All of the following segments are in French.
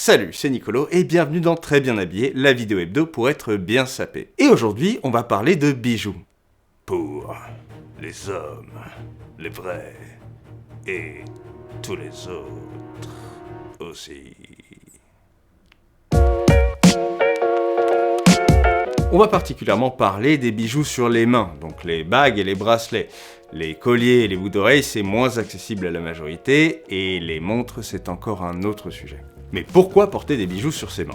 Salut, c'est Nicolo et bienvenue dans Très bien habillé, la vidéo hebdo pour être bien sapé. Et aujourd'hui, on va parler de bijoux. Pour les hommes, les vrais, et tous les autres aussi. On va particulièrement parler des bijoux sur les mains, donc les bagues et les bracelets. Les colliers et les boucles d'oreilles, c'est moins accessible à la majorité, et les montres, c'est encore un autre sujet. Mais pourquoi porter des bijoux sur ses mains?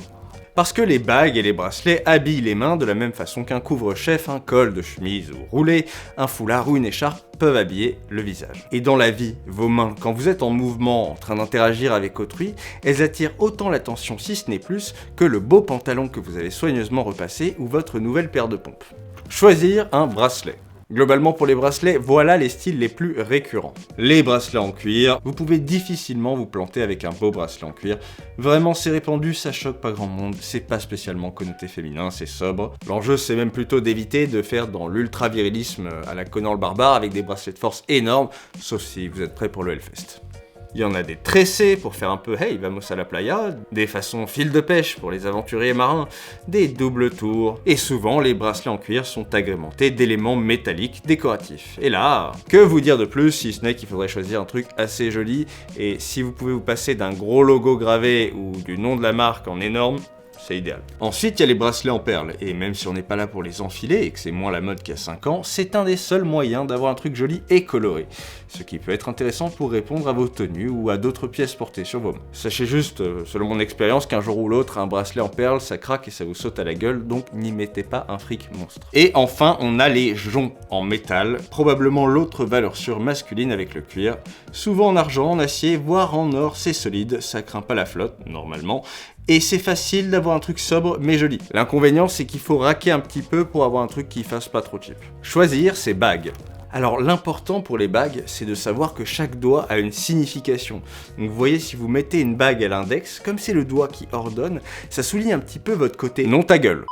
Parce que les bagues et les bracelets habillent les mains de la même façon qu'un couvre-chef, un col de chemise ou roulé, un foulard ou une écharpe peuvent habiller le visage. Et dans la vie, vos mains, quand vous êtes en mouvement, en train d'interagir avec autrui, elles attirent autant l'attention, si ce n'est plus, que le beau pantalon que vous avez soigneusement repassé ou votre nouvelle paire de pompes. Choisir un bracelet. Globalement pour les bracelets, voilà les styles les plus récurrents. Les bracelets en cuir, vous pouvez difficilement vous planter avec un beau bracelet en cuir. Vraiment c'est répandu, ça choque pas grand monde, c'est pas spécialement connoté féminin, c'est sobre. L'enjeu c'est même plutôt d'éviter de faire dans l'ultra-virilisme à la Conan le Barbare avec des bracelets de force énormes, sauf si vous êtes prêts pour le Hellfest. Il y en a des tressés pour faire un peu « Hey, vamos à la playa », des façons fil de pêche pour les aventuriers marins, des doubles tours, et souvent les bracelets en cuir sont agrémentés d'éléments métalliques décoratifs. Et là, que vous dire de plus si ce n'est qu'il faudrait choisir un truc assez joli, et si vous pouvez vous passer d'un gros logo gravé ou du nom de la marque en énorme, c'est idéal. Ensuite, il y a les bracelets en perles, et même si on n'est pas là pour les enfiler et que c'est moins la mode qu'il y a 5 ans, c'est un des seuls moyens d'avoir un truc joli et coloré, ce qui peut être intéressant pour répondre à vos tenues ou à d'autres pièces portées sur vos mains. Sachez juste, selon mon expérience, qu'un jour ou l'autre, un bracelet en perles, ça craque et ça vous saute à la gueule, donc n'y mettez pas un fric monstre. Et enfin, on a les joncs en métal, probablement l'autre valeur sûre masculine avec le cuir, souvent en argent, en acier, voire en or, c'est solide, ça craint pas la flotte, normalement, et c'est facile d'avoir un truc sobre mais joli. L'inconvénient c'est qu'il faut raquer un petit peu pour avoir un truc qui fasse pas trop cheap. Choisir ses bagues. Alors l'important pour les bagues, c'est de savoir que chaque doigt a une signification. Donc vous voyez, si vous mettez une bague à l'index, comme c'est le doigt qui ordonne, ça souligne un petit peu votre côté non ta gueule.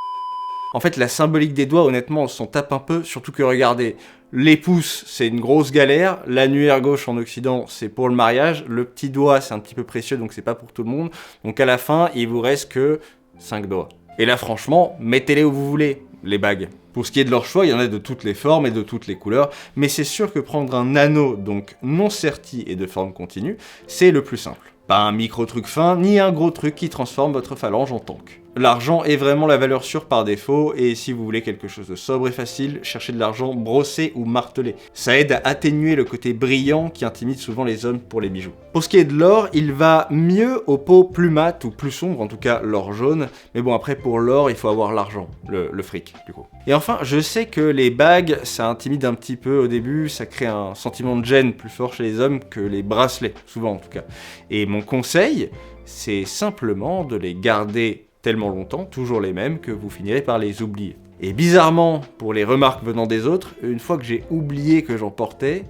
En fait, la symbolique des doigts, honnêtement, on s'en tape un peu, surtout que regardez, les pouces, c'est une grosse galère, l'annulaire gauche en Occident, c'est pour le mariage, le petit doigt, c'est un petit peu précieux, donc c'est pas pour tout le monde, donc à la fin, il vous reste que 5 doigts. Et là, franchement, mettez-les où vous voulez, les bagues. Pour ce qui est de leur choix, il y en a de toutes les formes et de toutes les couleurs, mais c'est sûr que prendre un anneau, donc non serti et de forme continue, c'est le plus simple. Pas un micro-truc fin, ni un gros truc qui transforme votre phalange en tank. L'argent est vraiment la valeur sûre par défaut, et si vous voulez quelque chose de sobre et facile, cherchez de l'argent brossé ou martelé. Ça aide à atténuer le côté brillant qui intimide souvent les hommes pour les bijoux. Pour ce qui est de l'or, il va mieux aux peaux plus mates ou plus sombres, en tout cas l'or jaune, mais bon après pour l'or il faut avoir l'argent, le fric du coup. Et enfin, je sais que les bagues, ça intimide un petit peu au début, ça crée un sentiment de gêne plus fort chez les hommes que les bracelets, souvent en tout cas. Et mon conseil, c'est simplement de les garder tellement longtemps, toujours les mêmes, que vous finirez par les oublier. Et bizarrement, pour les remarques venant des autres, une fois que j'ai oublié que j'en portais,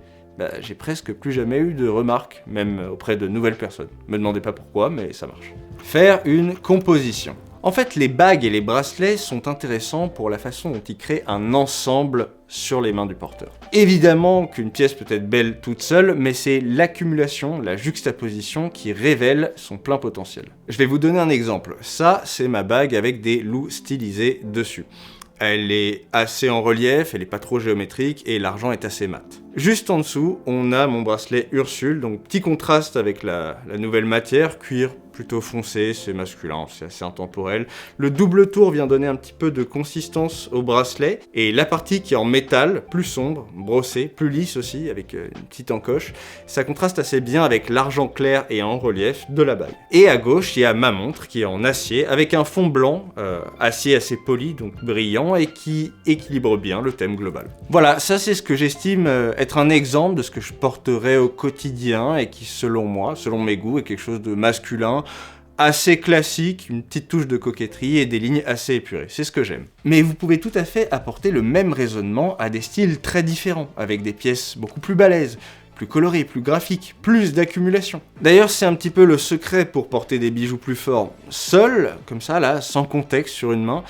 j'ai presque plus jamais eu de remarques, même auprès de nouvelles personnes. Me demandez pas pourquoi, mais ça marche. Faire une composition. En fait, les bagues et les bracelets sont intéressants pour la façon dont ils créent un ensemble sur les mains du porteur. Évidemment qu'une pièce peut être belle toute seule, mais c'est l'accumulation, la juxtaposition qui révèle son plein potentiel. Je vais vous donner un exemple. Ça, c'est ma bague avec des loups stylisés dessus. Elle est assez en relief, elle est pas trop géométrique et l'argent est assez mat. Juste en dessous, on a mon bracelet Ursule, donc petit contraste avec la nouvelle matière, cuir plutôt foncé, c'est masculin, c'est assez intemporel. Le double tour vient donner un petit peu de consistance au bracelet, et la partie qui est en métal, plus sombre, brossée, plus lisse aussi, avec une petite encoche, ça contraste assez bien avec l'argent clair et en relief de la bague. Et à gauche, il y a ma montre qui est en acier, avec un fond blanc, acier assez poli, donc brillant, et qui équilibre bien le thème global. Voilà, ça c'est ce que j'estime être un exemple de ce que je porterai au quotidien, et qui selon moi, selon mes goûts, est quelque chose de masculin, assez classique, une petite touche de coquetterie et des lignes assez épurées, c'est ce que j'aime. Mais vous pouvez tout à fait apporter le même raisonnement à des styles très différents, avec des pièces beaucoup plus balèzes, plus colorées, plus graphiques, plus d'accumulation. D'ailleurs, c'est un petit peu le secret pour porter des bijoux plus forts. Seul, comme ça, là, sans contexte sur une main,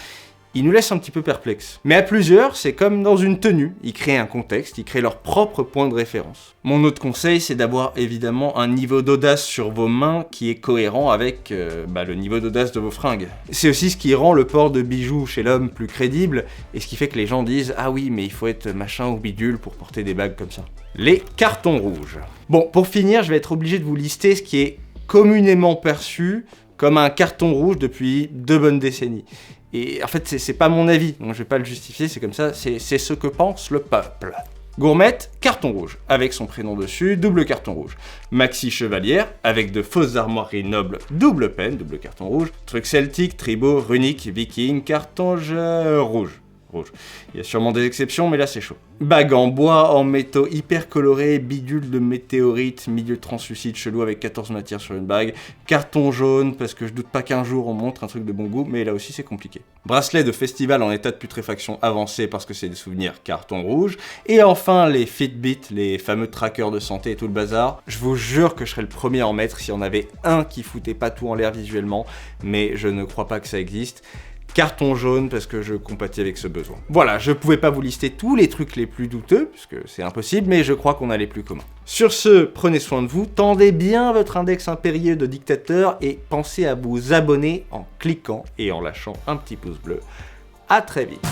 ils nous laissent un petit peu perplexes. Mais à plusieurs, c'est comme dans une tenue, ils créent un contexte, ils créent leur propre point de référence. Mon autre conseil, c'est d'avoir évidemment un niveau d'audace sur vos mains qui est cohérent avec le niveau d'audace de vos fringues. C'est aussi ce qui rend le port de bijoux chez l'homme plus crédible, et ce qui fait que les gens disent « Ah oui, mais il faut être machin ou bidule pour porter des bagues comme ça ». Les cartons rouges. Bon, pour finir, je vais être obligé de vous lister ce qui est communément perçu comme un carton rouge depuis 2 bonnes décennies. Et en fait, c'est pas mon avis, donc je vais pas le justifier, c'est comme ça, c'est ce que pense le peuple. Gourmette, carton rouge, avec son prénom dessus, double carton rouge. Maxi chevalière, avec de fausses armoiries nobles, double peine, double carton rouge. Truc celtique, tribaux, runique, viking, carton rouge. Il y a sûrement des exceptions, mais là c'est chaud. Bague en bois, en métaux hyper colorés, bidule de météorite, milieu translucide chelou avec 14 matières sur une bague. Carton jaune, parce que je doute pas qu'un jour on montre un truc de bon goût, mais là aussi c'est compliqué. Bracelet de festival en état de putréfaction avancée parce que c'est des souvenirs, carton rouge. Et enfin les Fitbit, les fameux trackers de santé et tout le bazar. Je vous jure que je serais le premier à en mettre s'il y en avait un qui foutait pas tout en l'air visuellement, mais je ne crois pas que ça existe. Carton jaune parce que je compatis avec ce besoin. Voilà, je pouvais pas vous lister tous les trucs les plus douteux, puisque c'est impossible, mais je crois qu'on a les plus communs. Sur ce, prenez soin de vous, tendez bien votre index impérieux de dictateur et pensez à vous abonner en cliquant et en lâchant un petit pouce bleu. À très vite.